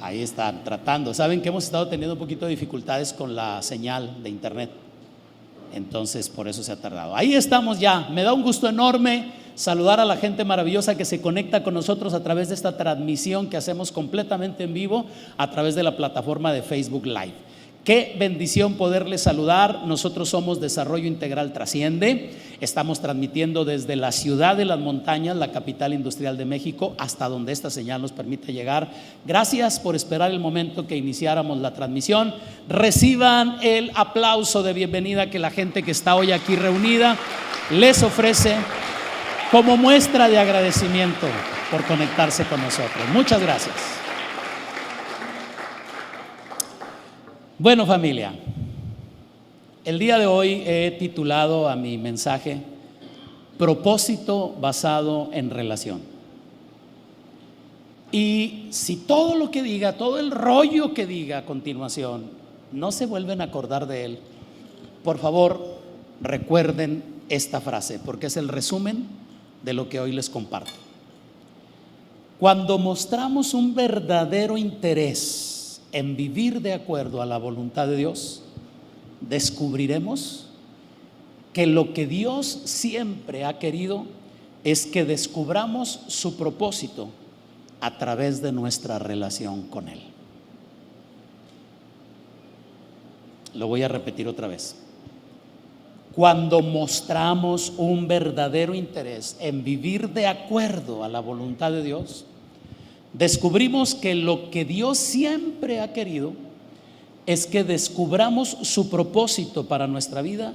Ahí están tratando. Saben que hemos estado teniendo un poquito de dificultades con la señal de internet, entonces por eso se ha tardado. Ahí estamos ya. Me da un gusto enorme saludar a la gente maravillosa que se conecta con nosotros a través de esta transmisión que hacemos completamente en vivo a través de la plataforma de Facebook Live. Qué bendición poderles saludar. Nosotros somos Desarrollo Integral Trasciende. Estamos transmitiendo desde la ciudad de las montañas, la capital industrial de México, hasta donde esta señal nos permite llegar. Gracias por esperar el momento que iniciáramos la transmisión. Reciban el aplauso de bienvenida que la gente que está hoy aquí reunida les ofrece como muestra de agradecimiento por conectarse con nosotros. Muchas gracias. Bueno, familia, el día de hoy he titulado a mi mensaje Propósito basado en relación. Y si todo lo que diga, todo el rollo que diga a continuación, no se vuelven a acordar de él, por favor recuerden esta frase, porque es el resumen de lo que hoy les comparto. Cuando mostramos un verdadero interés en vivir de acuerdo a la voluntad de Dios, descubriremos que lo que Dios siempre ha querido es que descubramos su propósito a través de nuestra relación con Él. Lo voy a repetir otra vez. Cuando mostramos un verdadero interés en vivir de acuerdo a la voluntad de Dios, descubrimos que lo que Dios siempre ha querido es que descubramos su propósito para nuestra vida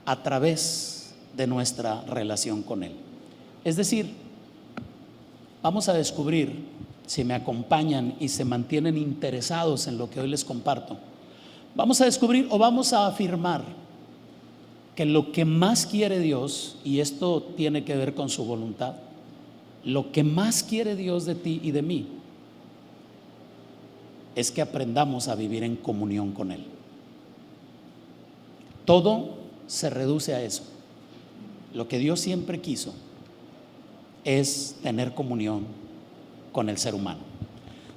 a través de nuestra relación con Él. Es decir, vamos a descubrir, si me acompañan y se mantienen interesados en lo que hoy les comparto, vamos a descubrir o vamos a afirmar que lo que más quiere Dios, y esto tiene que ver con su voluntad, lo que más quiere Dios de ti y de mí es que aprendamos a vivir en comunión con Él. Todo se reduce a eso. Lo que Dios siempre quiso es tener comunión con el ser humano.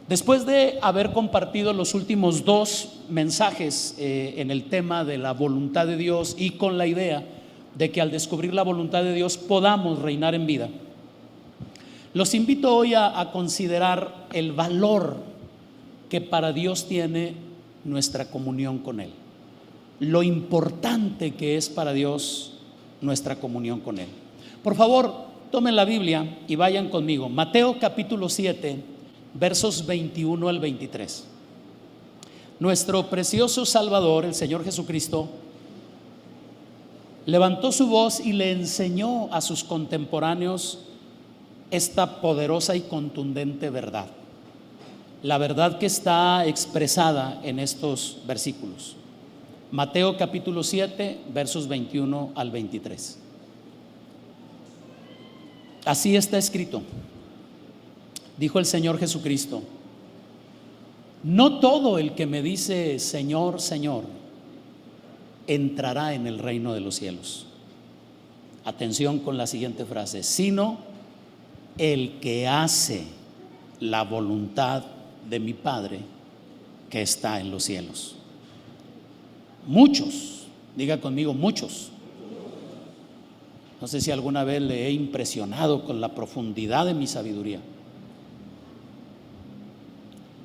Después de haber compartido los últimos dos mensajes en el tema de la voluntad de Dios y con la idea de que al descubrir la voluntad de Dios podamos reinar en vida, los invito hoy a considerar el valor que para Dios tiene nuestra comunión con Él, lo importante que es para Dios nuestra comunión con Él. Por favor, tomen la Biblia y vayan conmigo. Mateo capítulo 7, versos 21 al 23. Nuestro precioso Salvador, el Señor Jesucristo, levantó su voz y le enseñó a sus contemporáneos esta poderosa y contundente verdad, la verdad que está expresada en estos versículos. Mateo capítulo 7, versos 21 al 23. Así está escrito. Dijo el Señor Jesucristo: no todo el que me dice Señor, Señor, entrará en el reino de los cielos. Atención con la siguiente frase: sino el que hace la voluntad de mi Padre que está en los cielos. Muchos, diga conmigo, muchos. No sé si alguna vez le he impresionado con la profundidad de mi sabiduría.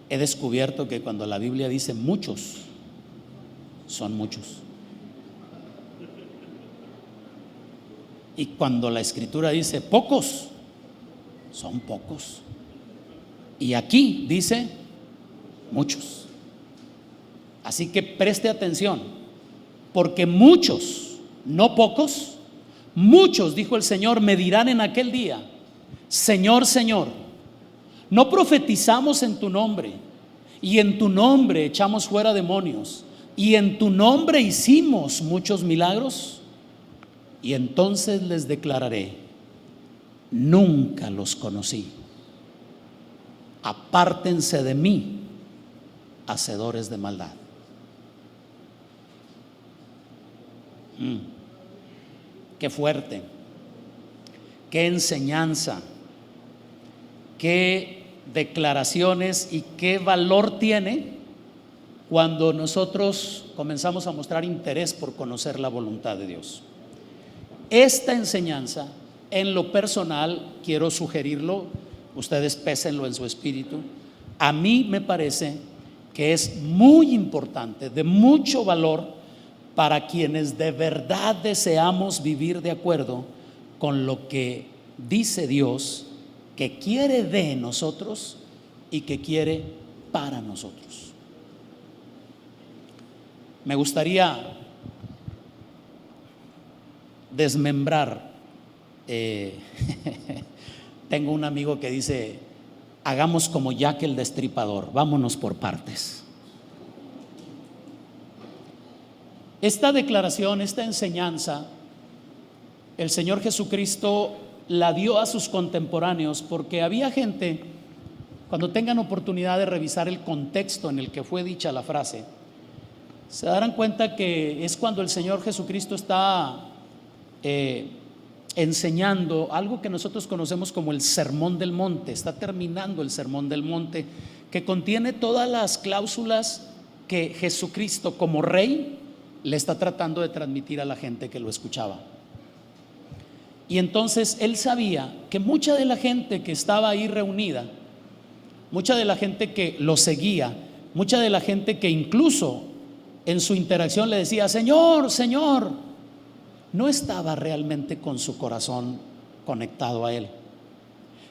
He descubierto que cuando la Biblia dice muchos, son muchos. Y cuando la Escritura dice pocos, son pocos. Y aquí dice muchos. Así que preste atención, porque muchos, no pocos, muchos, dijo el Señor, me dirán en aquel día: Señor, Señor, ¿no profetizamos en tu nombre? Y en tu nombre echamos fuera demonios, y en tu nombre hicimos muchos milagros. Y entonces les declararé: nunca los conocí. Apártense de mí, hacedores de maldad. Qué fuerte, qué enseñanza, qué declaraciones y qué valor tiene cuando nosotros comenzamos a mostrar interés por conocer la voluntad de Dios. Esta enseñanza, en lo personal, quiero sugerirlo, ustedes pésenlo en su espíritu, a mí me parece que es muy importante, de mucho valor para quienes de verdad deseamos vivir de acuerdo con lo que dice Dios que quiere de nosotros y que quiere para nosotros. Me gustaría desmembrar. Tengo un amigo que dice: hagamos como Jack el Destripador, vámonos por partes. Esta declaración, esta enseñanza, el Señor Jesucristo la dio a sus contemporáneos porque había gente, cuando tengan oportunidad de revisar el contexto en el que fue dicha la frase, se darán cuenta que es cuando el Señor Jesucristo está enseñando algo que nosotros conocemos como el Sermón del Monte. Está terminando el Sermón del Monte, que contiene todas las cláusulas que Jesucristo como Rey le está tratando de transmitir a la gente que lo escuchaba. Y entonces él sabía que mucha de la gente que estaba ahí reunida, mucha de la gente que lo seguía, mucha de la gente que incluso en su interacción le decía: Señor, Señor, no estaba realmente con su corazón conectado a él.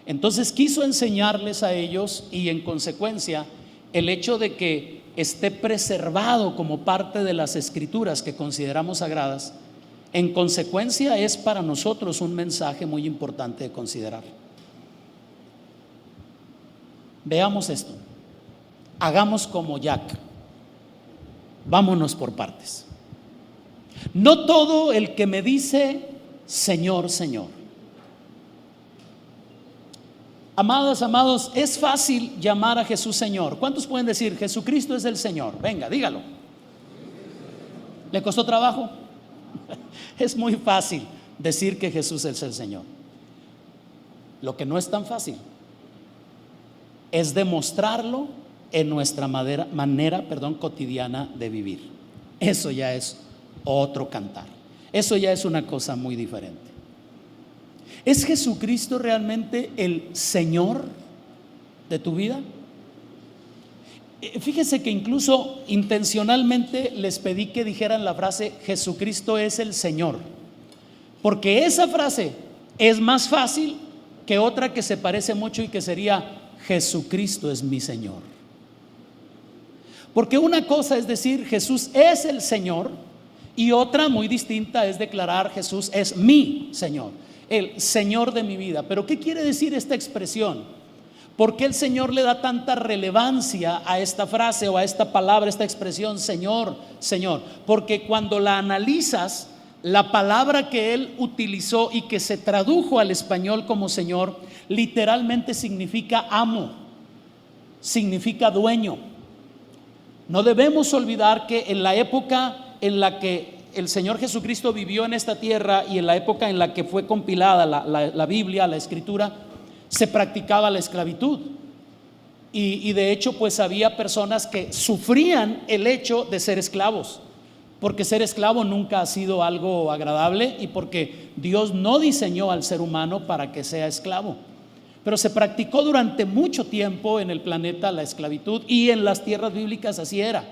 Entonces quiso enseñarles a ellos, y en consecuencia el hecho de que esté preservado como parte de las escrituras que consideramos sagradas, en consecuencia es para nosotros un mensaje muy importante de considerar. Veamos esto. Hagamos como Jack, vámonos por partes. No todo el que me dice Señor, Señor. Amadas, amados, es fácil llamar a Jesús Señor. ¿Cuántos pueden decir Jesucristo es el Señor? Venga, dígalo. ¿Le costó trabajo? Es muy fácil decir que Jesús es el Señor. Lo que no es tan fácil es demostrarlo en nuestra manera cotidiana de vivir. Eso ya es otro cantar. Eso ya es una cosa muy diferente. ¿Es Jesucristo realmente el Señor de tu vida? Fíjese que incluso intencionalmente les pedí que dijeran la frase Jesucristo es el Señor, porque esa frase es más fácil que otra que se parece mucho y que sería Jesucristo es mi Señor. Porque una cosa es decir Jesús es el Señor, y otra muy distinta es declarar Jesús es mi Señor, el Señor de mi vida. Pero ¿qué quiere decir esta expresión? ¿Por qué el Señor le da tanta relevancia a esta frase o a esta palabra, esta expresión Señor, Señor? Porque cuando la analizas, la palabra que Él utilizó y que se tradujo al español como Señor, literalmente significa amo, significa dueño. No debemos olvidar que en la época en la que el Señor Jesucristo vivió en esta tierra y en la época en la que fue compilada la Biblia, la Escritura, se practicaba la esclavitud. Y de hecho pues había personas que sufrían el hecho de ser esclavos, porque ser esclavo nunca ha sido algo agradable y porque Dios no diseñó al ser humano para que sea esclavo. Pero se practicó durante mucho tiempo en el planeta la esclavitud, y en las tierras bíblicas así era.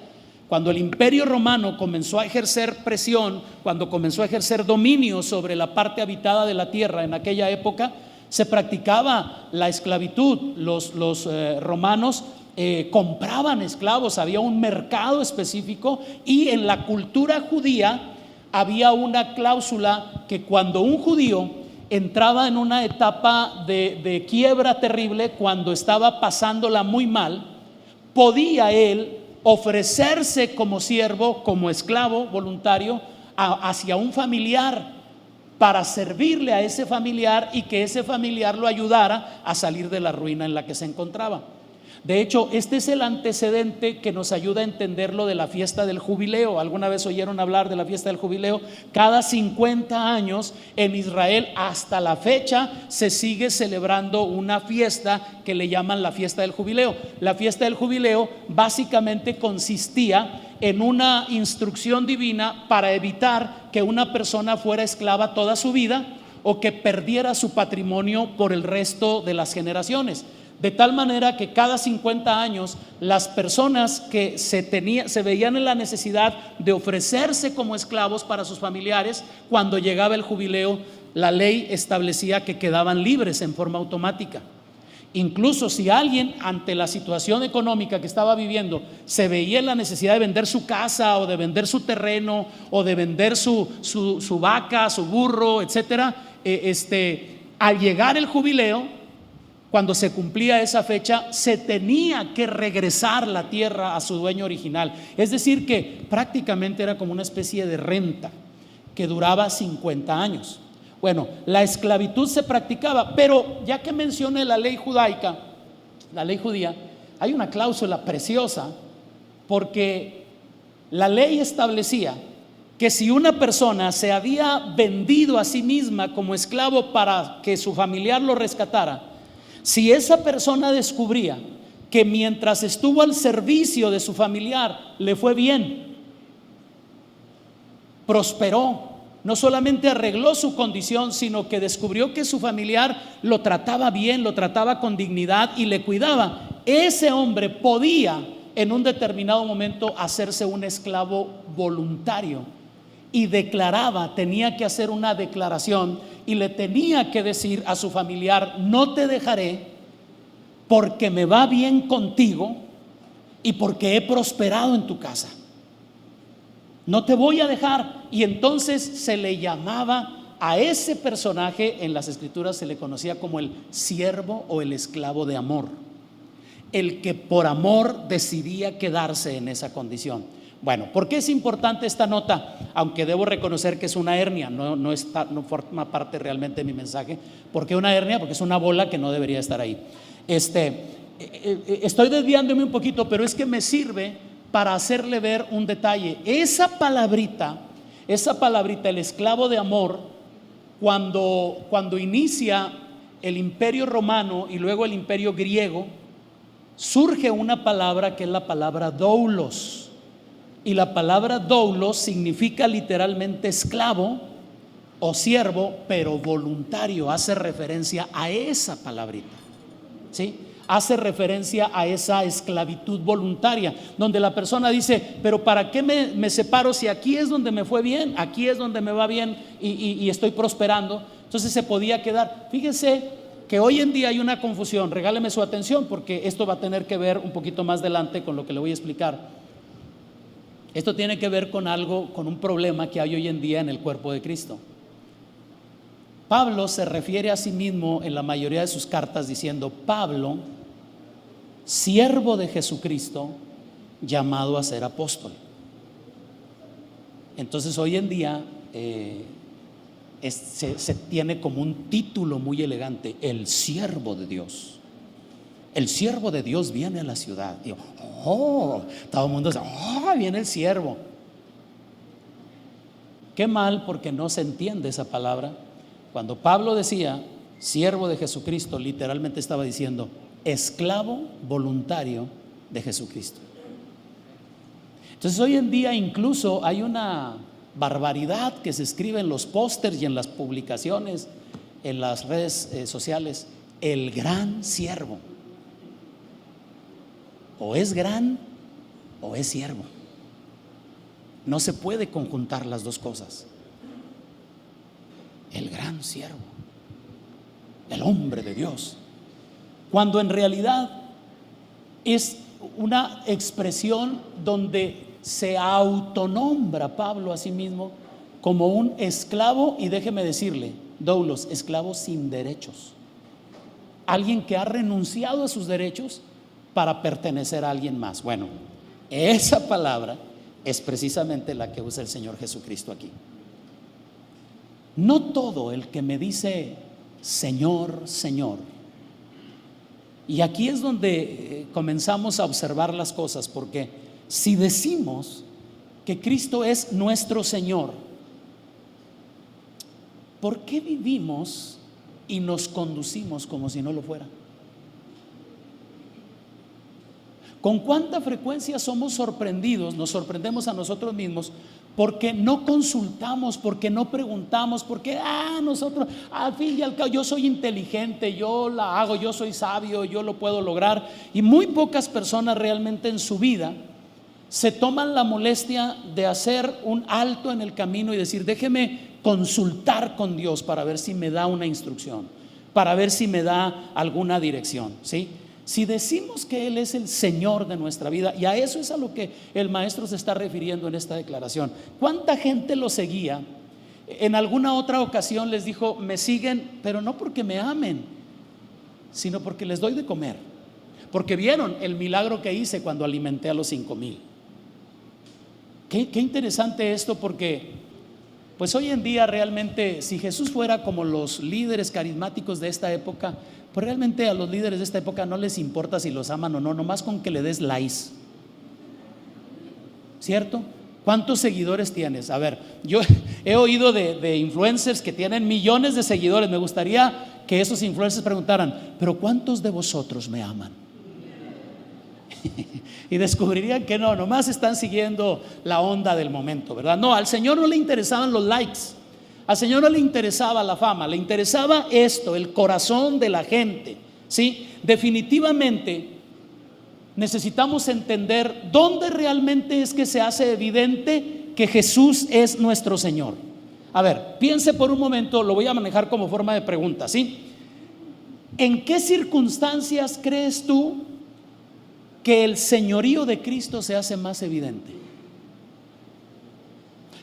Cuando el Imperio Romano comenzó a ejercer presión, cuando comenzó a ejercer dominio sobre la parte habitada de la tierra en aquella época, se practicaba la esclavitud. Los romanos compraban esclavos, había un mercado específico, y en la cultura judía había una cláusula que cuando un judío entraba en una etapa de quiebra terrible, cuando estaba pasándola muy mal, podía él ofrecerse como siervo, como esclavo voluntario hacia un familiar, para servirle a ese familiar y que ese familiar lo ayudara a salir de la ruina en la que se encontraba. De hecho, este es el antecedente que nos ayuda a entender lo de la fiesta del jubileo. ¿Alguna vez oyeron hablar de la fiesta del jubileo? Cada 50 años en Israel, hasta la fecha, se sigue celebrando una fiesta que le llaman la fiesta del jubileo. La fiesta del jubileo básicamente consistía en una instrucción divina para evitar que una persona fuera esclava toda su vida o que perdiera su patrimonio por el resto de las generaciones. De tal manera que cada 50 años las personas que se veían en la necesidad de ofrecerse como esclavos para sus familiares, cuando llegaba el jubileo, la ley establecía que quedaban libres en forma automática. Incluso si alguien, ante la situación económica que estaba viviendo, se veía en la necesidad de vender su casa o de vender su terreno o de vender su vaca, su burro, etcétera, al llegar el jubileo, cuando se cumplía esa fecha, se tenía que regresar la tierra a su dueño original. Es decir, que prácticamente era como una especie de renta que duraba 50 años. Bueno, la esclavitud se practicaba, pero ya que mencioné la ley judaica, la ley judía, hay una cláusula preciosa, porque la ley establecía que si una persona se había vendido a sí misma como esclavo para que su familiar lo rescatara, si esa persona descubría que mientras estuvo al servicio de su familiar le fue bien, prosperó, no solamente arregló su condición, sino que descubrió que su familiar lo trataba bien, lo trataba con dignidad y le cuidaba, ese hombre podía en un determinado momento hacerse un esclavo voluntario y declaraba, tenía que hacer una declaración y le tenía que decir a su familiar: no te dejaré porque me va bien contigo y porque he prosperado en tu casa, no te voy a dejar. Y entonces se le llamaba a ese personaje, en las escrituras se le conocía como el siervo o el esclavo de amor, el que por amor decidía quedarse en esa condición. Bueno, ¿por qué es importante esta nota? Aunque debo reconocer que es una hernia, no forma parte realmente de mi mensaje. ¿Por qué una hernia? Porque es una bola que no debería estar ahí. Estoy desviándome un poquito, pero es que me sirve para hacerle ver un detalle. Esa palabrita, el esclavo de amor, cuando inicia el imperio romano y luego el imperio griego, surge una palabra que es la palabra doulos. Y la palabra doulos significa literalmente esclavo o siervo, pero voluntario. Hace referencia a esa palabrita, ¿sí? Hace referencia a esa esclavitud voluntaria, donde la persona dice: pero ¿para qué me separo si aquí es donde me fue bien, aquí es donde me va bien y estoy prosperando? Entonces se podía quedar. Fíjense que hoy en día hay una confusión. Regáleme su atención, porque esto va a tener que ver un poquito más adelante con lo que le voy a explicar. Esto tiene que ver con algo, con un problema que hay hoy en día en el cuerpo de Cristo. Pablo se refiere a sí mismo en la mayoría de sus cartas diciendo: Pablo, siervo de Jesucristo, llamado a ser apóstol. Entonces hoy en día se tiene como un título muy elegante: el siervo de Dios. El siervo de Dios viene a la ciudad. Y todo el mundo dice: viene el siervo. Qué mal, porque no se entiende esa palabra. Cuando Pablo decía siervo de Jesucristo, literalmente estaba diciendo esclavo voluntario de Jesucristo. Entonces hoy en día incluso hay una barbaridad que se escribe en los pósters y en las publicaciones, en las redes sociales: el gran siervo. O es gran o es siervo. No se puede conjuntar las dos cosas. El gran siervo, el hombre de Dios, cuando en realidad es una expresión donde se autonombra Pablo a sí mismo como un esclavo, y déjeme decirle, doulos, esclavo sin derechos, alguien que ha renunciado a sus derechos para pertenecer a alguien más. Bueno, esa palabra es precisamente la que usa el Señor Jesucristo aquí. No todo el que me dice Señor, Señor Y aquí es donde comenzamos a observar las cosas, porque si decimos que Cristo es nuestro Señor, ¿por qué vivimos y nos conducimos como si no lo fuera? ¿Con cuánta frecuencia somos sorprendidos, nos sorprendemos a nosotros mismos porque no consultamos, porque no preguntamos, porque nosotros al fin y al cabo yo soy inteligente, yo la hago, yo soy sabio, yo lo puedo lograr? Y muy pocas personas realmente en su vida se toman la molestia de hacer un alto en el camino y decir: déjeme consultar con Dios para ver si me da una instrucción, para ver si me da alguna dirección, ¿sí? Si decimos que Él es el Señor de nuestra vida, y a eso es a lo que el maestro se está refiriendo en esta declaración. ¿Cuánta gente lo seguía? En alguna otra ocasión les dijo: me siguen, pero no porque me amen, sino porque les doy de comer, porque vieron el milagro que hice cuando alimenté a los 5,000. Qué interesante esto, porque pues hoy en día realmente, si Jesús fuera como los líderes carismáticos de esta época, pues realmente a los líderes de esta época no les importa si los aman o no, nomás con que le des likes, ¿cierto? ¿Cuántos seguidores tienes? A ver, yo he oído de influencers que tienen millones de seguidores. Me gustaría que esos influencers preguntaran: pero ¿cuántos de vosotros me aman? Y descubrirían que no, nomás están siguiendo la onda del momento, ¿verdad? No, al Señor no le interesaban los likes, al Señor no le interesaba la fama, le interesaba esto, el corazón de la gente, ¿sí? Definitivamente necesitamos entender dónde realmente es que se hace evidente que Jesús es nuestro Señor. A ver, piense por un momento, lo voy a manejar como forma de pregunta, ¿sí? ¿En qué circunstancias crees tú que el señorío de Cristo se hace más evidente?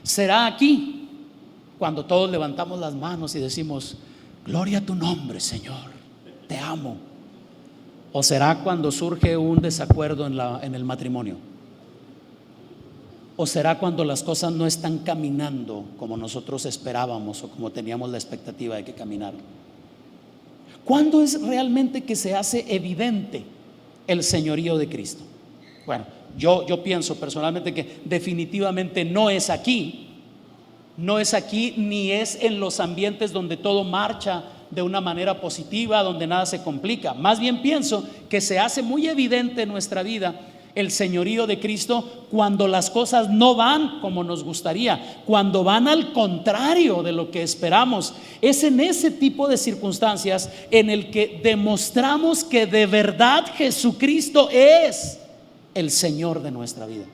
¿Será aquí cuando todos levantamos las manos y decimos: gloria a tu nombre, Señor, te amo? ¿O será cuando surge un desacuerdo en el matrimonio? ¿O será cuando las cosas no están caminando como nosotros esperábamos o como teníamos la expectativa de que caminaran? ¿Cuándo es realmente que se hace evidente el señorío de Cristo? Bueno, yo pienso personalmente que definitivamente no es aquí, ni es en los ambientes donde todo marcha de una manera positiva, donde nada se complica. Más bien pienso que se hace muy evidente en nuestra vida el señorío de Cristo cuando las cosas no van como nos gustaría, cuando van al contrario de lo que esperamos. Es en ese tipo de circunstancias en el que demostramos que de verdad Jesucristo es el Señor de nuestra vida.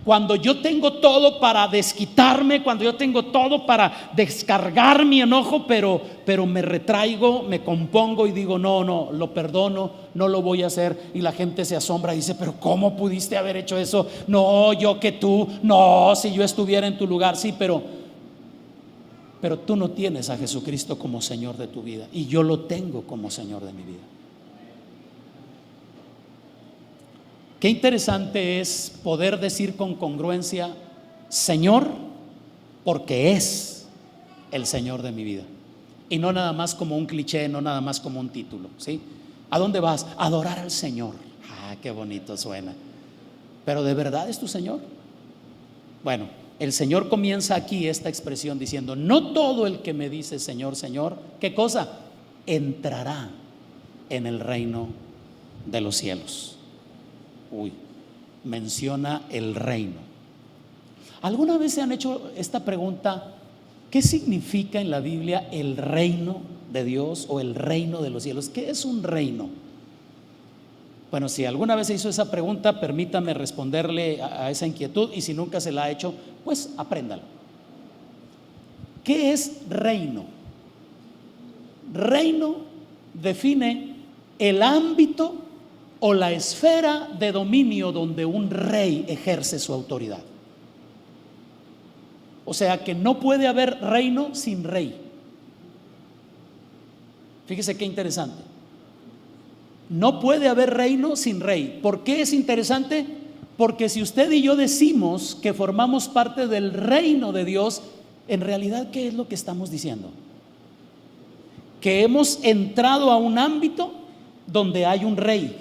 Cuando yo tengo todo para desquitarme, cuando yo tengo todo para descargar mi enojo, pero me retraigo, me compongo y digo: no, lo perdono, no lo voy a hacer. Y la gente se asombra y dice: pero ¿cómo pudiste haber hecho eso? No, yo que tú, no, si yo estuviera en tu lugar. Sí, pero tú no tienes a Jesucristo como Señor de tu vida, y yo lo tengo como Señor de mi vida. Qué interesante es poder decir con congruencia: Señor, porque es el Señor de mi vida, y no nada más como un cliché, no nada más como un título, ¿sí? ¿A dónde vas? A adorar al Señor. Qué bonito suena. Pero ¿de verdad es tu Señor? Bueno, el Señor comienza aquí esta expresión diciendo: no todo el que me dice Señor, Señor, ¿qué cosa? Entrará en el reino de los cielos. Menciona el reino. ¿Alguna vez se han hecho esta pregunta? ¿Qué significa en la Biblia el reino de Dios o el reino de los cielos? ¿Qué es un reino? Bueno, si alguna vez se hizo esa pregunta, permítame responderle a esa inquietud, y si nunca se la ha hecho, pues apréndalo. ¿Qué es reino? Reino define el ámbito o la esfera de dominio donde un rey ejerce su autoridad. O sea que no puede haber reino sin rey. Fíjese qué interesante. No puede haber reino sin rey. ¿Por qué es interesante? Porque si usted y yo decimos que formamos parte del reino de Dios, en realidad, ¿qué es lo que estamos diciendo? Que hemos entrado a un ámbito donde hay un rey,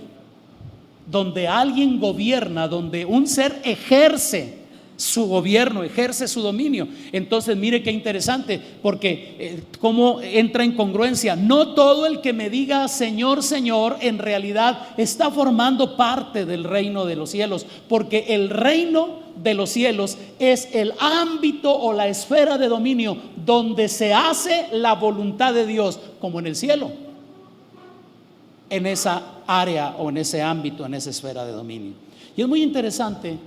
donde alguien gobierna, donde un ser ejerce su gobierno, ejerce su dominio. Entonces mire qué interesante, porque cómo entra en congruencia. No todo el que me diga Señor, Señor, en realidad está formando parte del reino de los cielos, porque el reino de los cielos es el ámbito o la esfera de dominio donde se hace la voluntad de Dios, como en el cielo, en esa área o en ese ámbito, en esa esfera de dominio. Y es muy interesante,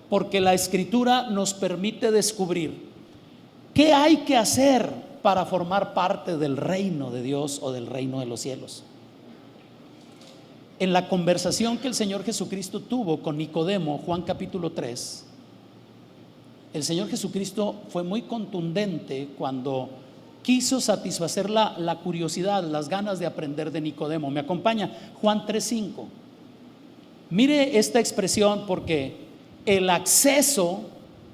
porque la Escritura nos permite descubrir qué hay que hacer para formar parte del reino de Dios o del reino de los cielos. En la conversación que el Señor Jesucristo tuvo con Nicodemo, Juan capítulo 3, el Señor Jesucristo fue muy contundente cuando quiso satisfacer la curiosidad, las ganas de aprender de Nicodemo. Me acompaña Juan 3:5. Mire esta expresión, porque el acceso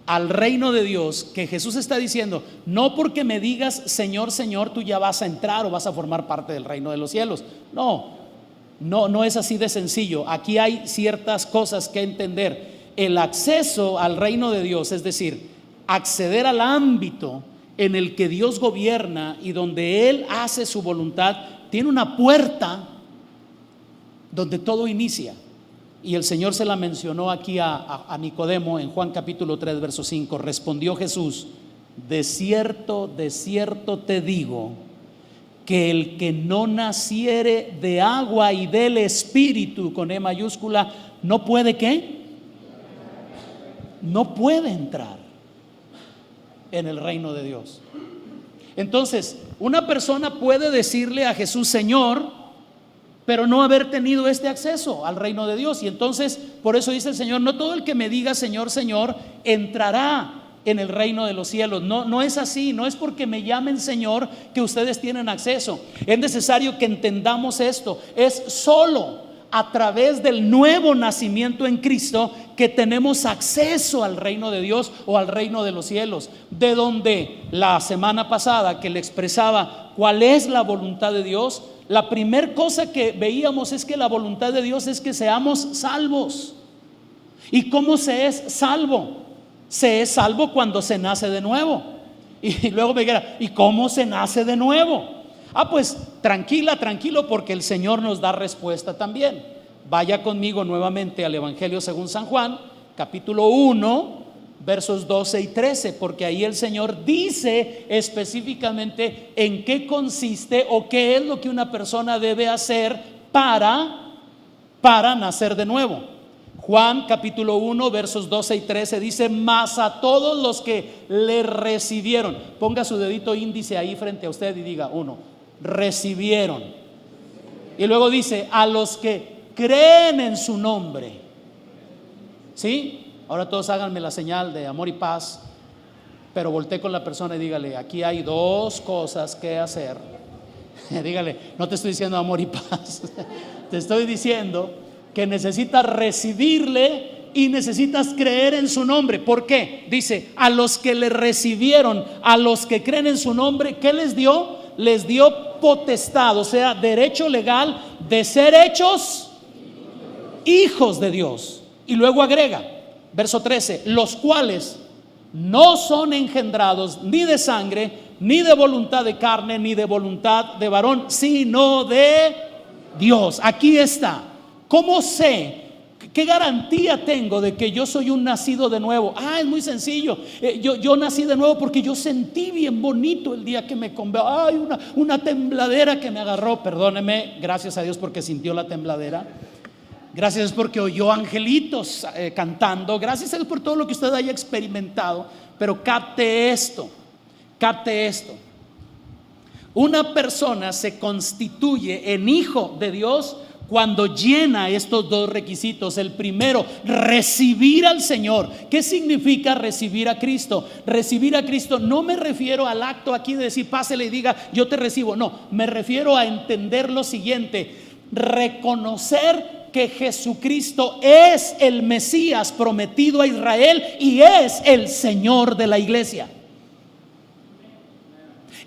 al reino de Dios que Jesús está diciendo, no porque me digas Señor, Señor, tú ya vas a entrar o vas a formar parte del reino de los cielos. No es así de sencillo. Aquí hay ciertas cosas que entender. El acceso al reino de Dios, es decir, acceder al ámbito en el que Dios gobierna y donde Él hace su voluntad, tiene una puerta donde todo inicia. Y el Señor se la mencionó aquí a Nicodemo en Juan capítulo 3, verso 5. Respondió Jesús: de cierto te digo, que el que no naciere de agua y del Espíritu, con E mayúscula, no puede, ¿qué? No puede entrar en el reino de Dios. Entonces, una persona puede decirle a Jesús Señor, pero no haber tenido este acceso al reino de Dios. Y entonces, por eso dice el Señor, no todo el que me diga Señor, Señor, entrará en el reino de los cielos. No es así, no es porque me llamen Señor que ustedes tienen acceso. Es necesario que entendamos esto. Es solo a través del nuevo nacimiento en Cristo que tenemos acceso al reino de Dios o al reino de los cielos, de donde la semana pasada que le expresaba cuál es la voluntad de Dios, la primera cosa que veíamos es que la voluntad de Dios es que seamos salvos. ¿Y cómo se es salvo? Se es salvo cuando se nace de nuevo. Y luego me dijera, ¿y cómo se nace de nuevo? Pues tranquilo, porque el Señor nos da respuesta también. Vaya conmigo nuevamente al Evangelio según San Juan, capítulo 1, versos 12 y 13, porque ahí el Señor dice específicamente en qué consiste o qué es lo que una persona debe hacer para nacer de nuevo. Juan capítulo 1, versos 12 y 13 dice: mas a todos los que le recibieron, ponga su dedito índice ahí frente a usted y diga: uno, recibieron. Y luego dice: a los que creen en su nombre. ¿Sí? Ahora todos háganme la señal de amor y paz, pero voltee con la persona y dígale: aquí hay dos cosas que hacer. Dígale: no te estoy diciendo amor y paz, te estoy diciendo que necesitas recibirle y necesitas creer en su nombre. ¿Por qué? Dice: a los que le recibieron, a los que creen en su nombre, ¿qué les dio? Les dio potestad, o sea, derecho legal de ser hechos hijos de Dios. Y luego agrega, verso 13: los cuales no son engendrados ni de sangre, ni de voluntad de carne, ni de voluntad de varón, sino de Dios. Aquí está. ¿Cómo sé? ¿Qué garantía tengo de que yo soy un nacido de nuevo? Es muy sencillo. Yo nací de nuevo porque yo sentí bien bonito el día que me convertí. Una tembladera que me agarró. Perdóneme, gracias a Dios porque sintió la tembladera. Gracias a Dios porque oyó angelitos cantando. Gracias a Dios por todo lo que usted haya experimentado. Pero capte esto. Una persona se constituye en hijo de Dios cuando llena estos dos requisitos. El primero, recibir al Señor. ¿Qué significa recibir a Cristo? Recibir a Cristo, no me refiero al acto aquí de decir pásele y diga yo te recibo. No, me refiero a entender lo siguiente: reconocer que Jesucristo es el Mesías prometido a Israel y es el Señor de la iglesia.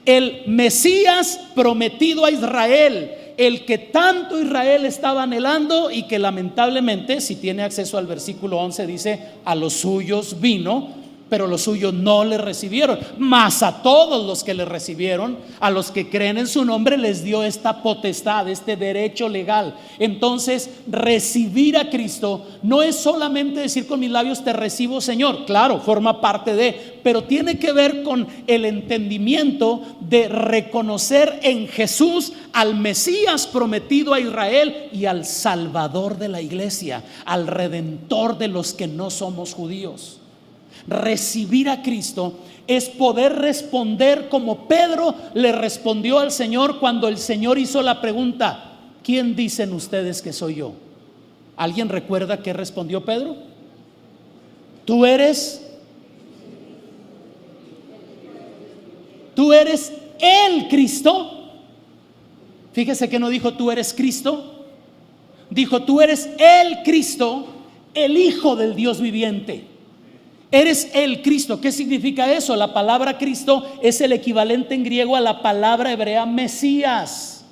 El Mesías prometido a Israel, el que tanto Israel estaba anhelando y que lamentablemente, si tiene acceso al versículo 11, dice: a los suyos vino, pero los suyos no le recibieron. Mas a todos los que le recibieron, a los que creen en su nombre, les dio esta potestad, este derecho legal. Entonces, recibir a Cristo no es solamente decir con mis labios: te recibo, Señor. Claro, forma parte de, pero tiene que ver con el entendimiento de reconocer en Jesús al Mesías prometido a Israel y al Salvador de la iglesia, al Redentor de los que no somos judíos. Recibir a Cristo es poder responder como Pedro le respondió al Señor cuando el Señor hizo la pregunta: ¿quién dicen ustedes que soy yo? ¿Alguien recuerda qué respondió Pedro? Tú eres el Cristo. Fíjese que no dijo tú eres Cristo, dijo tú eres el Cristo, el Hijo del Dios viviente. Eres el Cristo. ¿Qué significa eso? La palabra Cristo es el equivalente en griego a la palabra hebrea Mesías.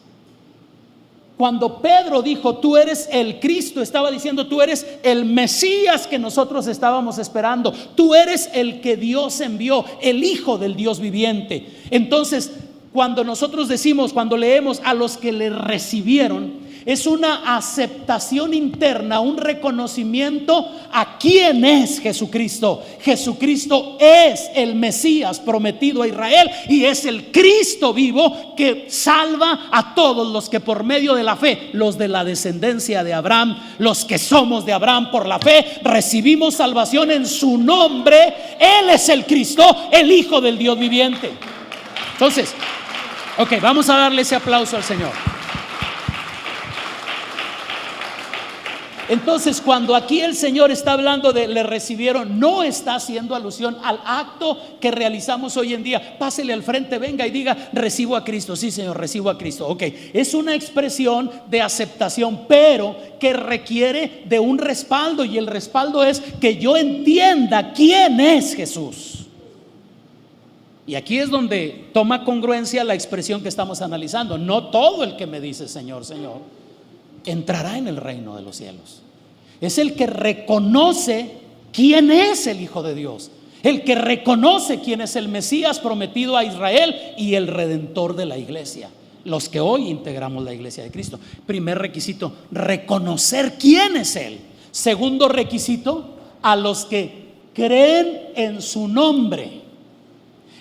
Cuando Pedro dijo tú eres el Cristo, estaba diciendo tú eres el Mesías que nosotros estábamos esperando. Tú eres el que Dios envió, el Hijo del Dios viviente. Entonces, cuando nosotros decimos, cuando leemos a los que le recibieron, es una aceptación interna, un reconocimiento a quién es Jesucristo. Jesucristo es el Mesías prometido a Israel y es el Cristo vivo que salva a todos los que por medio de la fe, los de la descendencia de Abraham, los que somos de Abraham por la fe, recibimos salvación en su nombre. Él es el Cristo, el Hijo del Dios viviente. Entonces, vamos a darle ese aplauso al Señor. Entonces, cuando aquí el Señor está hablando de le recibieron, no está haciendo alusión al acto que realizamos hoy en día. Pásele al frente, venga y diga: recibo a Cristo. Sí, Señor, recibo a Cristo. Es una expresión de aceptación, pero que requiere de un respaldo, y el respaldo es que yo entienda quién es Jesús. Y aquí es donde toma congruencia la expresión que estamos analizando. No todo el que me dice Señor, Señor, entrará en el reino de los cielos. Es el que reconoce quién es el Hijo de Dios, el que reconoce quién es el Mesías prometido a Israel y el Redentor de la iglesia, los que hoy integramos la iglesia de Cristo. Primer requisito, reconocer quién es Él. Segundo requisito, a los que creen en su nombre.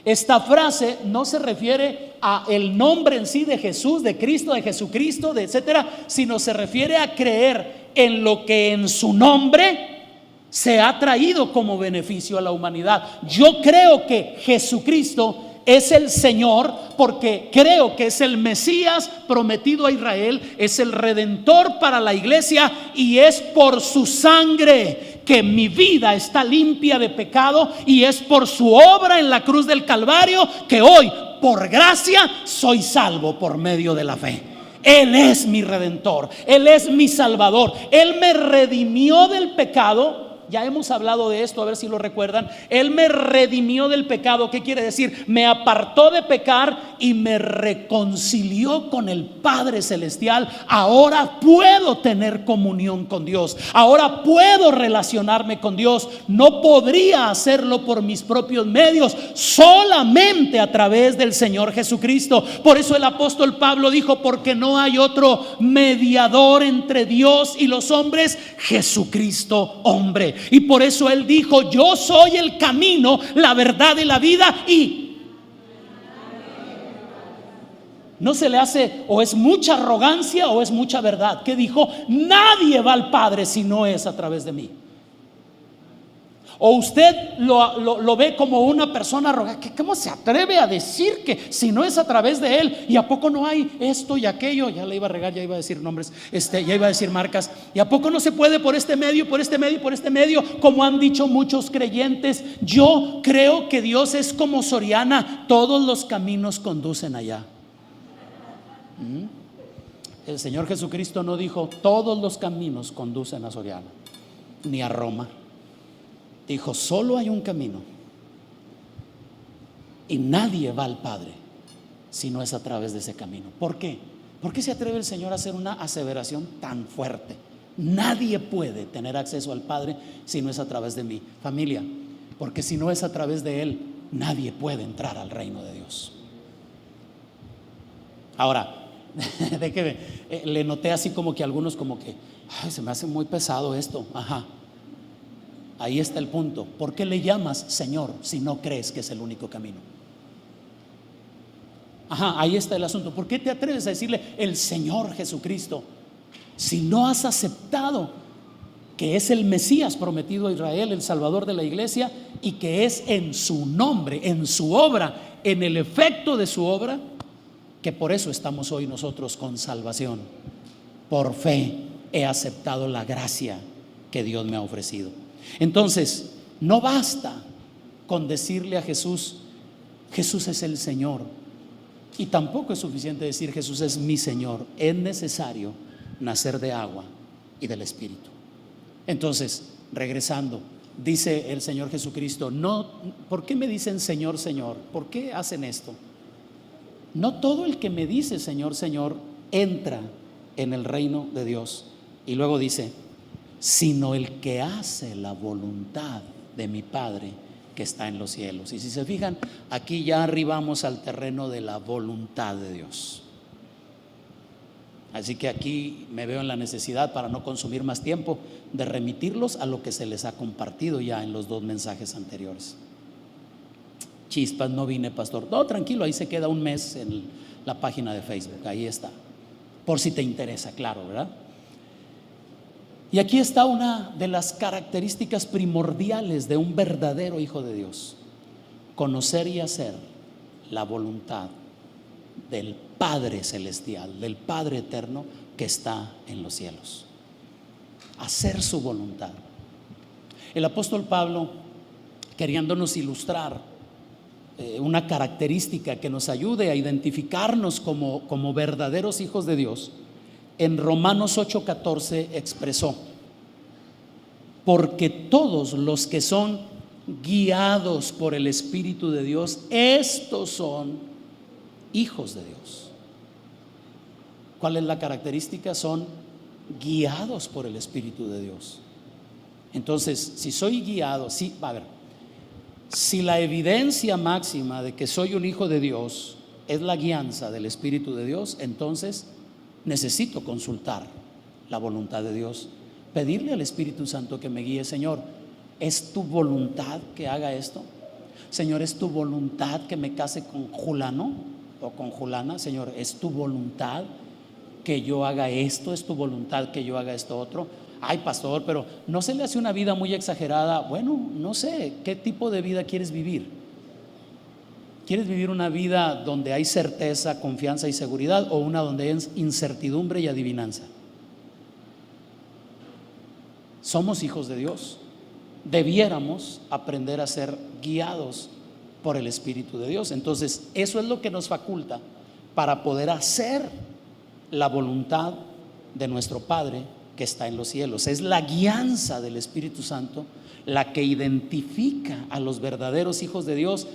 Esta frase no se refiere a el nombre en sí de Jesús, de Cristo, de Jesucristo, de etcétera, sino se refiere a creer en lo que en su nombre se ha traído como beneficio a la humanidad. Yo creo que Jesucristo es el Señor porque creo que es el Mesías prometido a Israel, es el Redentor para la iglesia, y es por su sangre que mi vida está limpia de pecado, y es por su obra en la cruz del Calvario que hoy, por gracia, soy salvo por medio de la fe. Él es mi Redentor, Él es mi Salvador, Él me redimió del pecado. Ya hemos hablado de esto, a ver si lo recuerdan. Él me redimió del pecado. ¿Qué quiere decir? Me apartó de pecar y me reconcilió con el Padre Celestial. Ahora puedo tener comunión con Dios. Ahora puedo relacionarme con Dios. No podría hacerlo por mis propios medios, solamente a través del Señor Jesucristo. Por eso el apóstol Pablo dijo: porque no hay otro mediador entre Dios y los hombres, Jesucristo hombre. Y por eso él dijo: yo soy el camino, la verdad y la vida. Y no se le hace, o es mucha arrogancia o es mucha verdad, que dijo: nadie va al Padre si no es a través de mí. O usted lo ve como una persona arrogante. ¿Cómo se atreve a decir que si no es a través de él? ¿Y a poco no hay esto y aquello? Ya le iba a regar, ya iba a decir nombres, ya iba a decir marcas. ¿Y a poco no se puede por este medio, por este medio, por este medio? Como han dicho muchos creyentes. Yo creo que Dios es como Soriana: todos los caminos conducen allá. El Señor Jesucristo no dijo todos los caminos conducen a Soriana ni a Roma. Dijo: solo hay un camino y nadie va al Padre si no es a través de ese camino. ¿Por qué? ¿Por qué se atreve el Señor a hacer una aseveración tan fuerte? Nadie puede tener acceso al Padre si no es a través de mí. Familia, porque si no es a través de Él, nadie puede entrar al reino de Dios. Ahora, déjeme, le noté así como que algunos como que, ay, se me hace muy pesado esto. Ajá, ahí está el punto. ¿Por qué le llamas Señor si no crees que es el único camino? Ajá, ahí está el asunto. ¿Por qué te atreves a decirle el Señor Jesucristo si no has aceptado que es el Mesías prometido a Israel, el Salvador de la iglesia, y que es en su nombre, en su obra, en el efecto de su obra, que por eso estamos hoy nosotros con salvación? Por fe he aceptado la gracia que Dios me ha ofrecido. Entonces, no basta con decirle a Jesús, Jesús es el Señor, y tampoco es suficiente decir Jesús es mi Señor. Es necesario nacer de agua y del Espíritu. Entonces, regresando, dice el Señor Jesucristo, no, ¿por qué me dicen Señor, Señor? ¿Por qué hacen esto? No todo el que me dice Señor, Señor entra en el reino de Dios. Y luego dice, sino el que hace la voluntad de mi Padre que está en los cielos. Y si se fijan, aquí ya arribamos al terreno de la voluntad de Dios. Así que aquí me veo en la necesidad, para no consumir más tiempo, de remitirlos a lo que se les ha compartido ya en los 2 mensajes anteriores. Chispas, no vine, pastor. No, tranquilo, ahí se queda un mes en la página de Facebook, ahí está, por si te interesa, claro, ¿verdad? Y aquí está una de las características primordiales de un verdadero hijo de Dios: conocer y hacer la voluntad del Padre celestial, del Padre eterno que está en los cielos. Hacer su voluntad. El apóstol Pablo, queriéndonos ilustrar una característica que nos ayude a identificarnos como verdaderos hijos de Dios, en Romanos 8:14 expresó: porque todos los que son guiados por el Espíritu de Dios, estos son hijos de Dios. ¿Cuál es la característica? Son guiados por el Espíritu de Dios. Entonces, si soy guiado, sí, a ver, si la evidencia máxima de que soy un hijo de Dios es la guianza del Espíritu de Dios, entonces necesito consultar la voluntad de Dios, pedirle al Espíritu Santo que me guíe. Señor, ¿es tu voluntad que haga esto? Señor, ¿es tu voluntad que me case con Julano o con Julana? Señor, ¿es tu voluntad que yo haga esto? ¿Es tu voluntad que yo haga esto otro? Ay, pastor, pero ¿no se le hace una vida muy exagerada? Bueno, no sé, ¿qué tipo de vida quieres vivir? ¿Quieres vivir una vida donde hay certeza, confianza y seguridad, o una donde hay incertidumbre y adivinanza? Somos hijos de Dios. Debiéramos aprender a ser guiados por el Espíritu de Dios. Entonces, eso es lo que nos faculta para poder hacer la voluntad de nuestro Padre que está en los cielos. Es la guianza del Espíritu Santo la que identifica a los verdaderos hijos de Dios.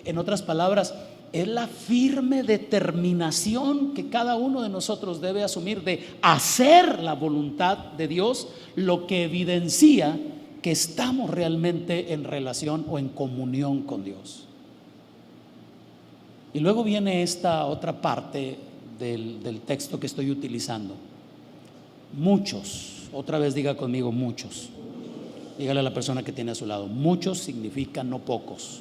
En otras palabras, es la firme determinación que cada uno de nosotros debe asumir de hacer la voluntad de Dios, lo que evidencia que estamos realmente en relación o en comunión con Dios. Y luego viene esta otra parte del texto que estoy utilizando. Muchos, otra vez diga conmigo, muchos. Dígale a la persona que tiene a su lado, muchos significa no pocos.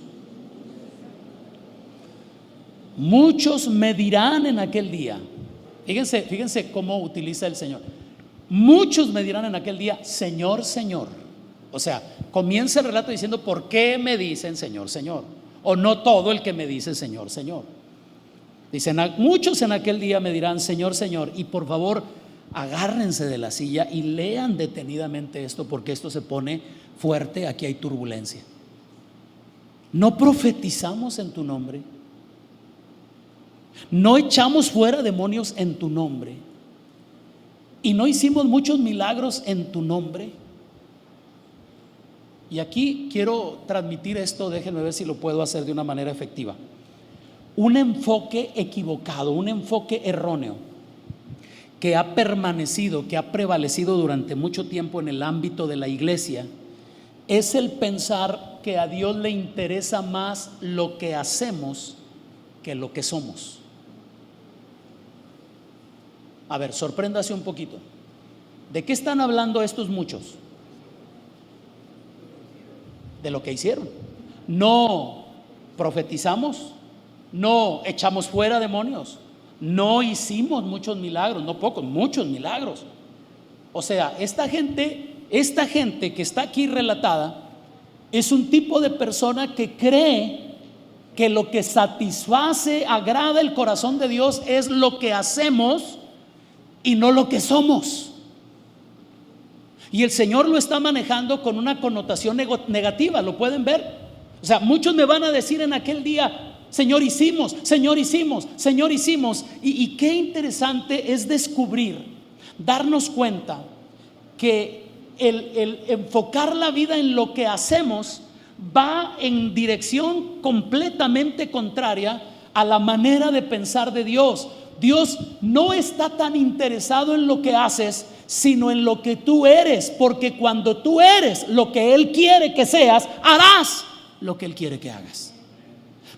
Muchos me dirán en aquel día. Fíjense cómo utiliza el Señor. Muchos me dirán en aquel día, Señor, Señor. O sea, comienza el relato diciendo, ¿por qué me dicen Señor, Señor? O no todo el que me dice Señor, Señor. Dicen, muchos en aquel día me dirán, Señor, Señor. Y por favor, agárrense de la silla y lean detenidamente esto, porque esto se pone fuerte. Aquí hay turbulencia. ¿No profetizamos en tu nombre? ¿No echamos fuera demonios en tu nombre? ¿Y no hicimos muchos milagros en tu nombre? Y aquí quiero transmitir esto, déjenme ver si lo puedo hacer de una manera efectiva. Un enfoque equivocado, un enfoque erróneo que ha permanecido, que ha prevalecido durante mucho tiempo en el ámbito de la iglesia, es el pensar que a Dios le interesa más lo que hacemos que lo que somos. A ver, sorpréndase un poquito. ¿De qué están hablando estos muchos? De lo que hicieron. No profetizamos, no echamos fuera demonios, no hicimos muchos milagros, no pocos, muchos milagros. O sea, esta gente que está aquí relatada es un tipo de persona que cree que lo que satisface, agrada el corazón de Dios es lo que hacemos y no lo que somos. Y el Señor lo está manejando con una connotación negativa, ¿lo pueden ver? O sea, muchos me van a decir en aquel día: Señor, hicimos, Señor, hicimos, Señor, hicimos. Y qué interesante es descubrir, darnos cuenta que el enfocar la vida en lo que hacemos va en dirección completamente contraria a la manera de pensar de Dios. Dios no está tan interesado en lo que haces, sino en lo que tú eres, porque cuando tú eres lo que Él quiere que seas, harás lo que Él quiere que hagas.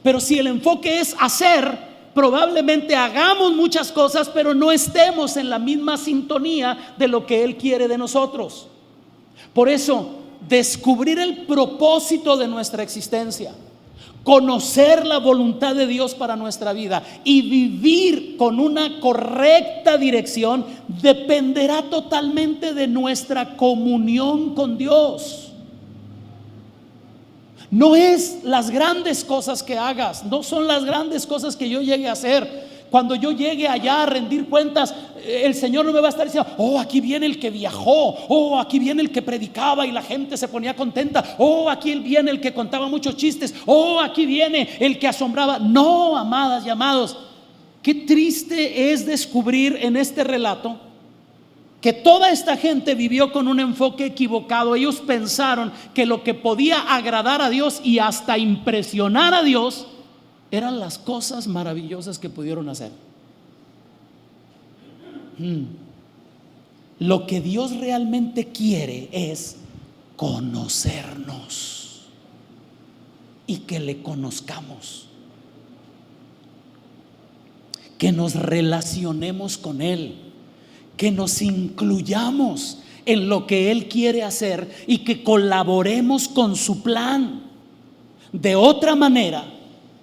Pero si el enfoque es hacer, probablemente hagamos muchas cosas, pero no estemos en la misma sintonía de lo que Él quiere de nosotros. Por eso, descubrir el propósito de nuestra existencia, conocer la voluntad de Dios para nuestra vida y vivir con una correcta dirección dependerá totalmente de nuestra comunión con Dios. No es las grandes cosas que hagas, no son las grandes cosas que yo llegue a hacer. Cuando yo llegue allá a rendir cuentas, el Señor no me va a estar diciendo: oh, aquí viene el que viajó, oh, aquí viene el que predicaba y la gente se ponía contenta, oh, aquí viene el que contaba muchos chistes, oh, aquí viene el que asombraba. No, amadas y amados, qué triste es descubrir en este relato que toda esta gente vivió con un enfoque equivocado. Ellos pensaron que lo que podía agradar a Dios y hasta impresionar a Dios eran las cosas maravillosas que pudieron hacer. Lo que Dios realmente quiere es conocernos y que le conozcamos, que nos relacionemos con Él, que nos incluyamos en lo que Él quiere hacer y que colaboremos con su plan. De otra manera,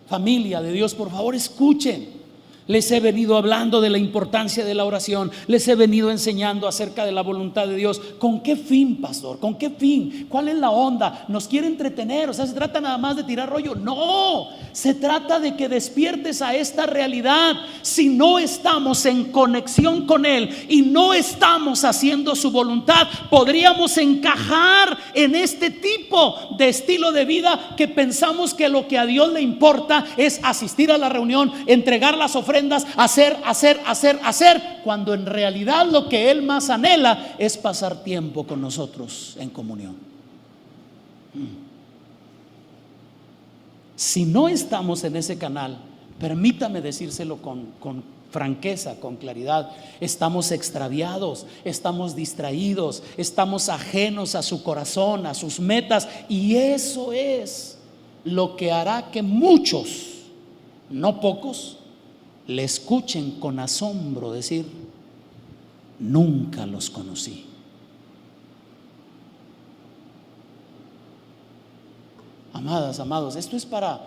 familia de Dios, por favor, escuchen. Les he venido hablando de la importancia de la oración, les he venido enseñando acerca de la voluntad de Dios. ¿Con qué fin, pastor? ¿Con qué fin? ¿Cuál es la onda? ¿Nos quiere entretener? O sea, ¿se trata nada más de tirar rollo? No, se trata de que despiertes a esta realidad. Si no estamos en conexión con Él y no estamos haciendo su voluntad, podríamos encajar en este tipo de estilo de vida que pensamos que lo que a Dios le importa es asistir a la reunión, entregar las ofrendas, hacer, cuando en realidad lo que Él más anhela es pasar tiempo con nosotros en comunión. Si no estamos en ese canal, permítame decírselo con franqueza, con claridad, estamos extraviados, estamos distraídos, estamos ajenos a su corazón, a sus metas, y eso es lo que hará que muchos, no pocos, le escuchen con asombro decir: nunca los conocí. Amadas, amados, esto es para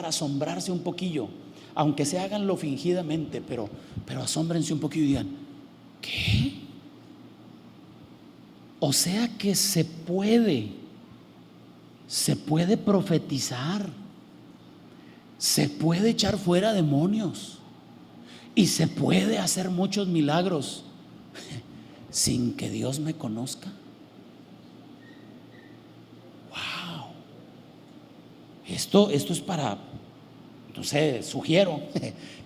asombrarse un poquillo, aunque se háganlo fingidamente, pero asómbrense un poquillo y digan: ¿qué? O sea que se puede profetizar, se puede echar fuera demonios y se puede hacer muchos milagros sin que Dios me conozca. Wow. Esto es para, no sé, sugiero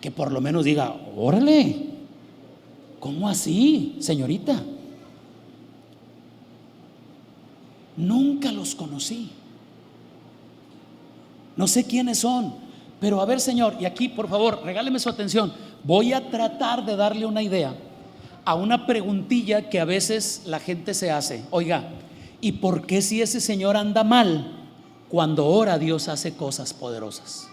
que por lo menos diga: órale, ¿cómo así, señorita? Nunca los conocí, no sé quiénes son, pero a ver, Señor, y aquí por favor regáleme su atención, voy a tratar de darle una idea a una preguntilla que a veces la gente se hace. Oiga, ¿y por qué si ese señor anda mal, cuando ora Dios hace cosas poderosas?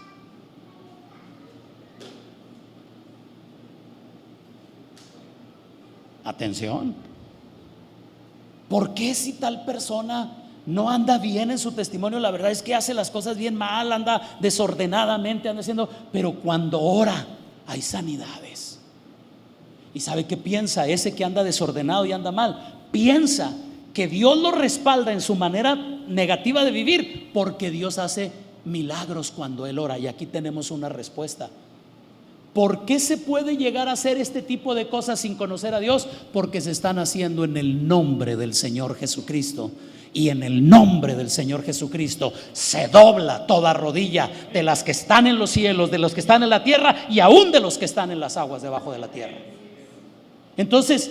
Atención. ¿Por qué si tal persona no anda bien en su testimonio? La verdad es que hace las cosas bien mal, anda desordenadamente, anda haciendo, pero cuando ora hay sanidades. ¿Y sabe qué piensa ese que anda desordenado y anda mal? Piensa que Dios lo respalda en su manera negativa de vivir, porque Dios hace milagros cuando él ora. Y aquí tenemos una respuesta. ¿Por qué se puede llegar a hacer este tipo de cosas sin conocer a Dios? Porque se están haciendo en el nombre del Señor Jesucristo. Y en el nombre del Señor Jesucristo se dobla toda rodilla de las que están en los cielos, de los que están en la tierra y aún de los que están en las aguas debajo de la tierra. Entonces,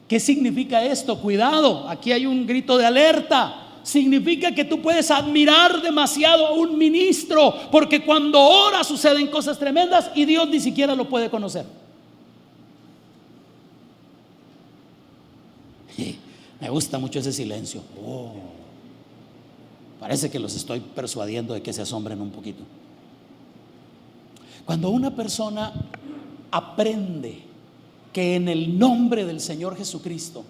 ¿qué significa esto? Cuidado, aquí hay un grito de alerta. Significa que tú puedes admirar demasiado a un ministro, porque cuando ora suceden cosas tremendas y Dios ni siquiera lo puede conocer. Me gusta mucho ese silencio. Parece que los estoy persuadiendo de que se asombren un poquito. Cuando una persona aprende que en el nombre del Señor Jesucristo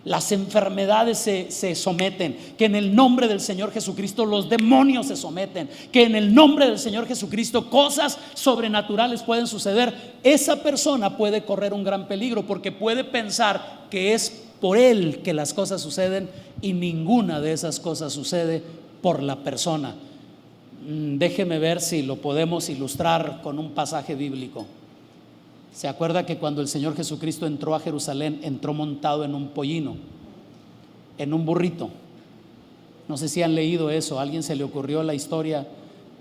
las enfermedades se someten, que en el nombre del Señor Jesucristo los demonios se someten, que en el nombre del Señor Jesucristo cosas sobrenaturales pueden suceder, esa persona puede correr un gran peligro, porque puede pensar que es por él que las cosas suceden, y ninguna de esas cosas sucede por la persona. Déjeme ver si lo podemos ilustrar con un pasaje bíblico. ¿Se acuerda que cuando el Señor Jesucristo entró a Jerusalén, entró montado en un pollino, en un burrito? No sé si han leído eso. ¿A alguien se le ocurrió la historia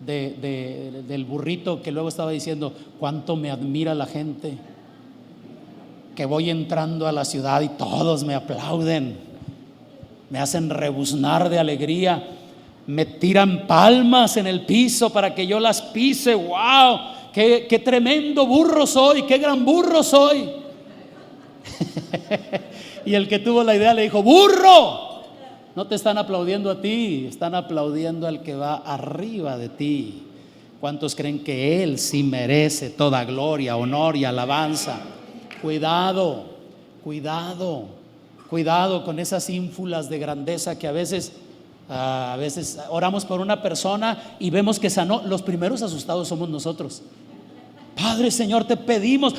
del burrito que luego estaba diciendo: cuánto me admira la gente, que voy entrando a la ciudad y todos me aplauden, me hacen rebuznar de alegría, me tiran palmas en el piso para que yo las pise? ¡Wow! Qué tremendo burro soy, qué gran burro soy. Y el que tuvo la idea le dijo: burro, no te están aplaudiendo a ti, están aplaudiendo al que va arriba de ti. ¿Cuántos creen que él sí merece toda gloria, honor y alabanza? Cuidado, cuidado, cuidado con esas ínfulas de grandeza que a veces oramos por una persona y vemos que sanó. Los primeros asustados somos nosotros. Padre, Señor, te pedimos.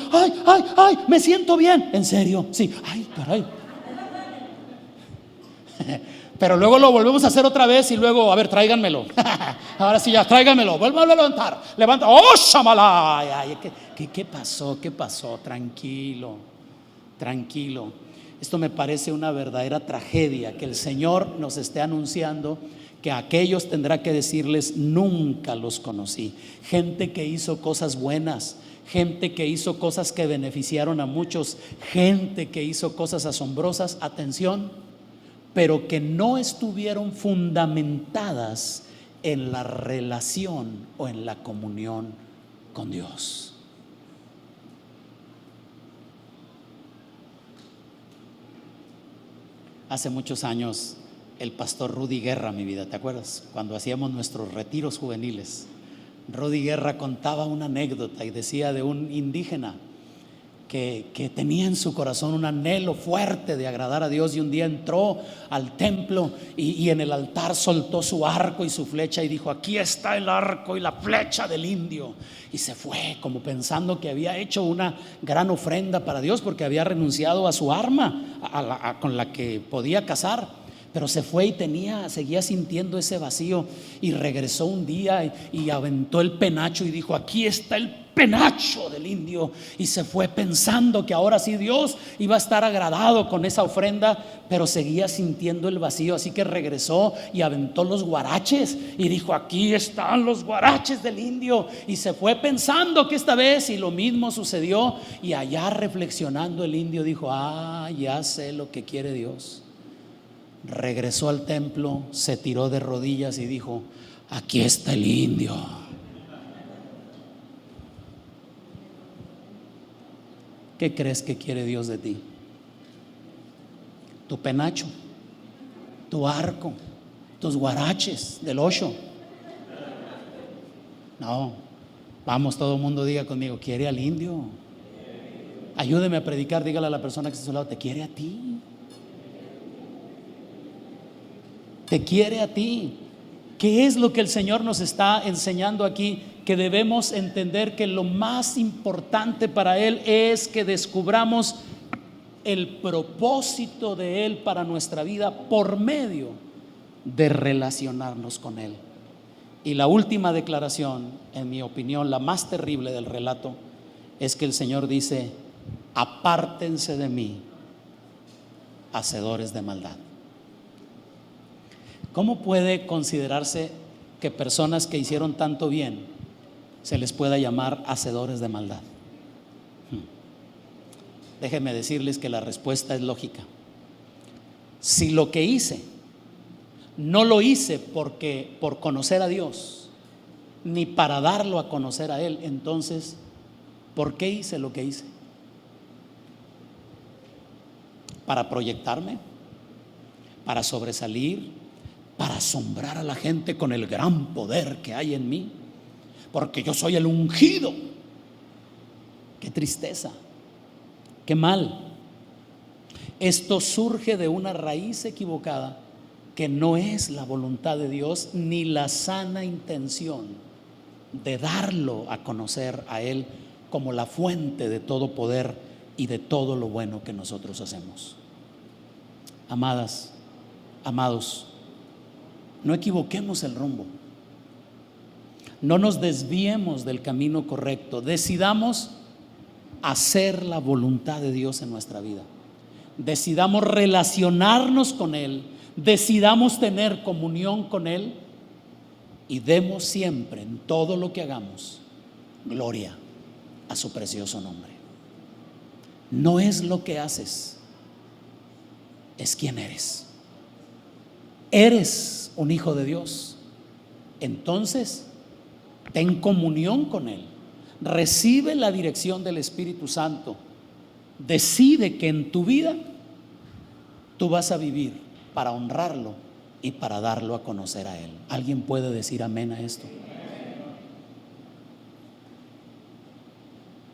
Ay, me siento bien. ¿En serio? Sí. Ay, caray. Pero luego lo volvemos a hacer otra vez y luego, a ver, tráiganmelo. Ahora sí, ya, tráiganmelo. Vuelvo a levantar. Levanta. ¡Oh, shamalá! Ay, ¿qué pasó? ¿Qué pasó? Tranquilo, tranquilo. Esto me parece una verdadera tragedia, que el Señor nos esté anunciando que a aquellos tendrá que decirles: nunca los conocí. Gente que hizo cosas buenas, gente que hizo cosas que beneficiaron a muchos, gente que hizo cosas asombrosas, atención, pero que no estuvieron fundamentadas en la relación o en la comunión con Dios. Hace muchos años, el pastor Rudy Guerra, mi vida, ¿te acuerdas? Cuando hacíamos nuestros retiros juveniles, Rudy Guerra contaba una anécdota y decía de un indígena que tenía en su corazón un anhelo fuerte de agradar a Dios, y un día entró al templo y en el altar soltó su arco y su flecha y dijo: aquí está el arco y la flecha del indio. Y se fue como pensando que había hecho una gran ofrenda para Dios, porque había renunciado a su arma con la que podía cazar. Pero se fue y seguía sintiendo ese vacío, y regresó un día y aventó el penacho y dijo: aquí está el penacho del indio. Y se fue pensando que ahora sí Dios iba a estar agradado con esa ofrenda, pero seguía sintiendo el vacío. Así que regresó y aventó los guaraches y dijo: aquí están los guaraches del indio. Y se fue pensando que esta vez, y lo mismo sucedió. Y allá reflexionando, el indio dijo: ya sé lo que quiere Dios. Regresó al templo, se tiró de rodillas y dijo: aquí está el indio. ¿Qué crees que quiere Dios de ti? tu penacho, tu arco, tus guaraches del 8. No, vamos, todo el mundo diga conmigo, quiere al indio. Ayúdeme a predicar, dígale a la persona que está a su lado, te quiere a ti. Te quiere a ti. ¿Qué es lo que el Señor nos está enseñando aquí? Que debemos entender que lo más importante para Él es que descubramos el propósito de Él para nuestra vida por medio de relacionarnos con Él. Y la última declaración, en mi opinión, la más terrible del relato, es que el Señor dice: apártense de mí, hacedores de maldad. ¿Cómo puede considerarse que personas que hicieron tanto bien se les pueda llamar hacedores de maldad? Déjenme decirles que la respuesta es lógica. Si lo que hice no lo hice por conocer a Dios, ni para darlo a conocer a Él, entonces, ¿por qué hice lo que hice? ¿Para proyectarme? ¿Para sobresalir? ¿Para asombrar a la gente con el gran poder que hay en mí? Porque yo soy el ungido. Qué tristeza, qué mal. Esto surge de una raíz equivocada que no es la voluntad de Dios ni la sana intención de darlo a conocer a Él como la fuente de todo poder y de todo lo bueno que nosotros hacemos. Amadas, amados, no equivoquemos el rumbo, no nos desviemos del camino correcto, decidamos hacer la voluntad de Dios en nuestra vida, decidamos relacionarnos con Él, decidamos tener comunión con Él y demos siempre en todo lo que hagamos gloria a su precioso nombre. No es lo que haces, es quién eres. Eres un hijo de Dios, entonces ten comunión con Él, recibe la dirección del Espíritu Santo, decide que en tu vida tú vas a vivir para honrarlo y para darlo a conocer a Él. ¿Alguien puede decir amén a esto?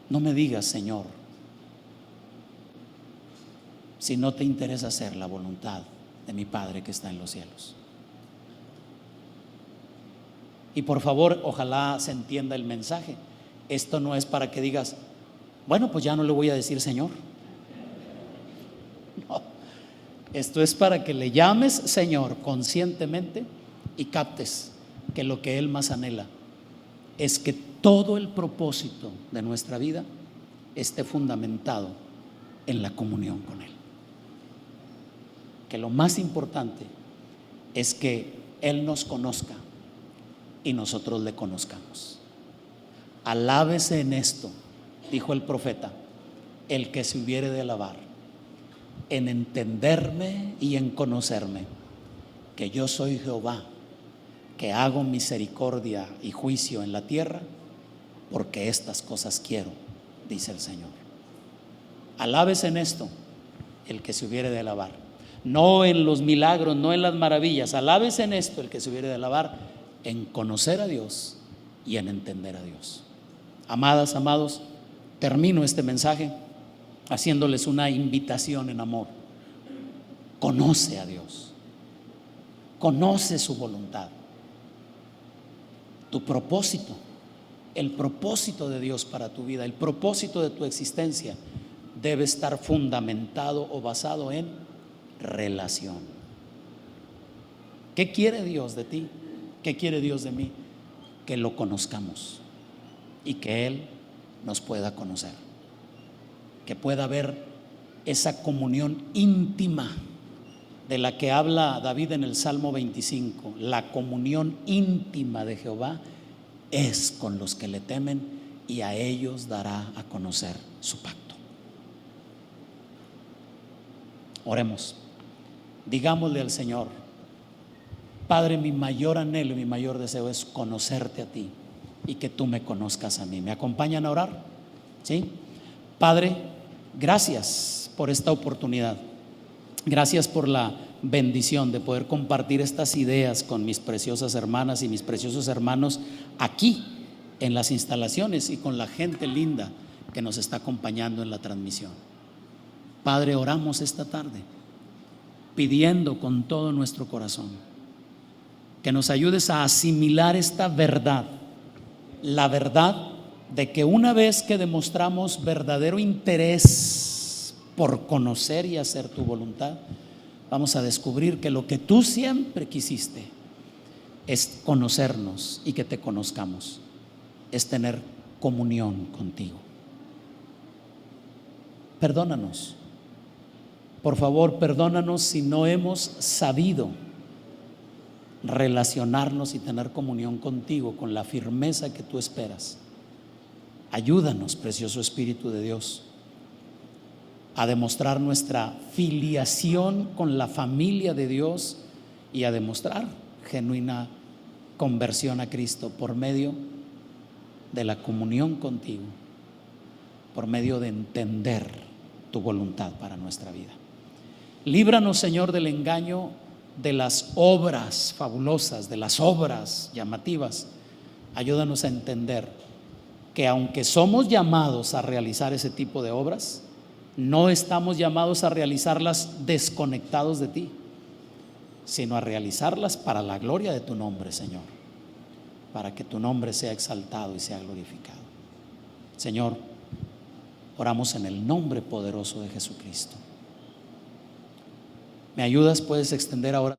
No me digas, Señor, si no te interesa hacer la voluntad de mi Padre que está en los cielos. Y por favor, ojalá se entienda el mensaje. Esto no es para que digas, bueno, pues ya no le voy a decir Señor. No, esto es para que le llames Señor conscientemente y captes que lo que Él más anhela es que todo el propósito de nuestra vida esté fundamentado en la comunión con Él. Que lo más importante es que Él nos conozca y nosotros le conozcamos. Alábese en esto, dijo el profeta, el que se hubiere de alabar, en entenderme y en conocerme, que yo soy Jehová, que hago misericordia y juicio en la tierra, porque estas cosas quiero, dice el Señor. Alábese en esto, el que se hubiere de alabar, no en los milagros, no en las maravillas. Alábese en esto, el que se hubiere de alabar, en conocer a Dios y en entender a Dios. Amadas, amados, termino este mensaje haciéndoles una invitación en amor. Conoce a Dios, conoce su voluntad, tu propósito, el propósito de Dios para tu vida, el propósito de tu existencia debe estar fundamentado o basado en relación. ¿Qué quiere Dios de ti? ¿Qué quiere Dios de mí? Que lo conozcamos y que Él nos pueda conocer, que pueda haber esa comunión íntima de la que habla David en el Salmo 25. La comunión íntima de Jehová es con los que le temen y a ellos dará a conocer su pacto. Oremos, digámosle al Señor: Padre, mi mayor anhelo y mi mayor deseo es conocerte a ti y que tú me conozcas a mí. ¿Me acompañan a orar? ¿Sí? Padre, gracias por esta oportunidad. Gracias por la bendición de poder compartir estas ideas con mis preciosas hermanas y mis preciosos hermanos aquí en las instalaciones y con la gente linda que nos está acompañando en la transmisión. Padre, oramos esta tarde pidiendo con todo nuestro corazón que nos ayudes a asimilar esta verdad, la verdad de que una vez que demostramos verdadero interés por conocer y hacer tu voluntad, vamos a descubrir que lo que tú siempre quisiste es conocernos y que te conozcamos, es tener comunión contigo. Perdónanos, por favor, perdónanos si no hemos sabido relacionarnos y tener comunión contigo con la firmeza que tú esperas. Ayúdanos, precioso Espíritu de Dios, a demostrar nuestra filiación con la familia de Dios y a demostrar genuina conversión a Cristo por medio de la comunión contigo, por medio de entender tu voluntad para nuestra vida. Líbranos, Señor, del engaño de las obras fabulosas, de las obras llamativas. Ayúdanos a entender que aunque somos llamados a realizar ese tipo de obras, no estamos llamados a realizarlas desconectados de ti, sino a realizarlas para la gloria de tu nombre, Señor, para que tu nombre sea exaltado y sea glorificado. Señor, oramos en el nombre poderoso de Jesucristo. ¿Me ayudas? Puedes extender ahora